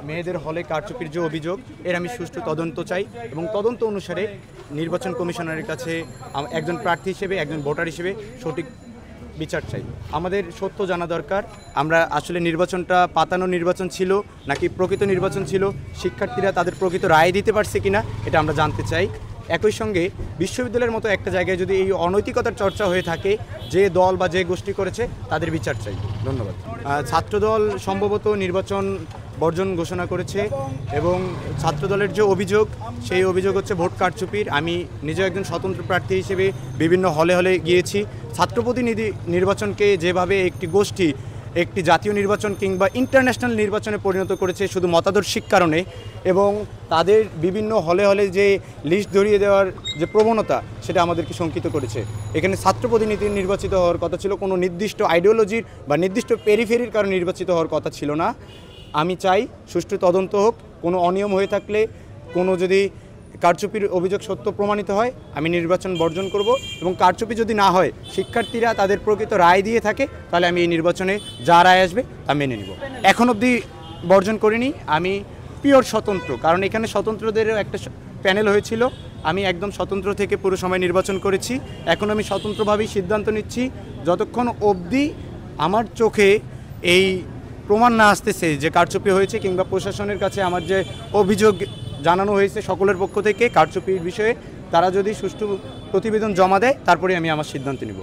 মেয়েদের হলে কারচুপির যে অভিযোগ এর আমি সুষ্ঠু তদন্ত চাই এবং তদন্ত অনুসারে নির্বাচন কমিশনারের কাছে একজন প্রার্থী হিসেবে একজন ভোটার হিসেবে সঠিক বিচার চাই। আমাদের সত্য জানা দরকার, আমরা আসলে নির্বাচনটা পাতানো নির্বাচন ছিল নাকি প্রকৃত নির্বাচন ছিল, শিক্ষার্থীরা তাদের প্রকৃত রায় দিতে পারছে কিনা এটা আমরা জানতে চাই। একই সঙ্গে বিশ্ববিদ্যালয়ের মতো একটা জায়গায় যদি এই অনৈতিকতার চর্চা হয়ে থাকে, যে দল বা যে গোষ্ঠী করেছে তাদের বিচার চাই। ধন্যবাদ। ছাত্রদল সম্ভবত নির্বাচন বর্জন ঘোষণা করেছে এবং ছাত্রদলের যে অভিযোগ সেই অভিযোগ হচ্ছে ভোট কারচুপির। আমি নিজে একজন স্বতন্ত্র প্রার্থী হিসেবে বিভিন্ন হলে হলে গিয়েছি। ছাত্রপ্রতিনিধি নির্বাচনকে যেভাবে একটি গোষ্ঠী একটি জাতীয় নির্বাচন কিংবা ইন্টারন্যাশনাল নির্বাচনে পরিণত করেছে শুধু মতাদর্শিক কারণে, এবং তাদের বিভিন্ন হলে হলে যে লিস্ট ধরিয়ে দেওয়ার যে প্রবণতা সেটা আমাদেরকে শঙ্কিত করেছে। এখানে ছাত্র প্রতিনিধি নির্বাচিত হওয়ার কথা ছিল, কোনো নির্দিষ্ট আইডিওলজির বা নির্দিষ্ট পেরিফেরির কারণে নির্বাচিত হওয়ার কথা ছিল না। আমি চাই সুষ্ঠু তদন্ত হোক, কোনো অনিয়ম হয়ে থাকলে, কোনো যদি কারচুপির অভিযোগ সত্য প্রমাণিত হয় আমি নির্বাচন বর্জন করব, এবং কারচুপি যদি না হয় শিক্ষার্থীরা তাদের প্রকৃত রায় দিয়ে থাকে তাহলে আমি এই নির্বাচনে যা রায় আসবে তা মেনে নেব। এখন অবধি বর্জন করিনি, আমি পিওর স্বতন্ত্র, কারণ এখানে স্বতন্ত্রদেরও একটা প্যানেল হয়েছিল। আমি একদম স্বতন্ত্র থেকে পুরো সময় নির্বাচন করেছি। এখন আমি স্বতন্ত্রভাবেই সিদ্ধান্ত নিচ্ছি, যতক্ষণ অবধি আমার চোখে এই প্রমাণ না আসতেছে যে কারচুপি হয়েছে, কিংবা প্রশাসনের কাছে আমার যে অভিযোগ জানানো হয়েছে সকলের পক্ষ থেকে কারচুপির বিষয়ে, তারা যদি সুষ্ঠু প্রতিবেদন জমা দেয় তারপরে আমি আমার সিদ্ধান্ত নিব।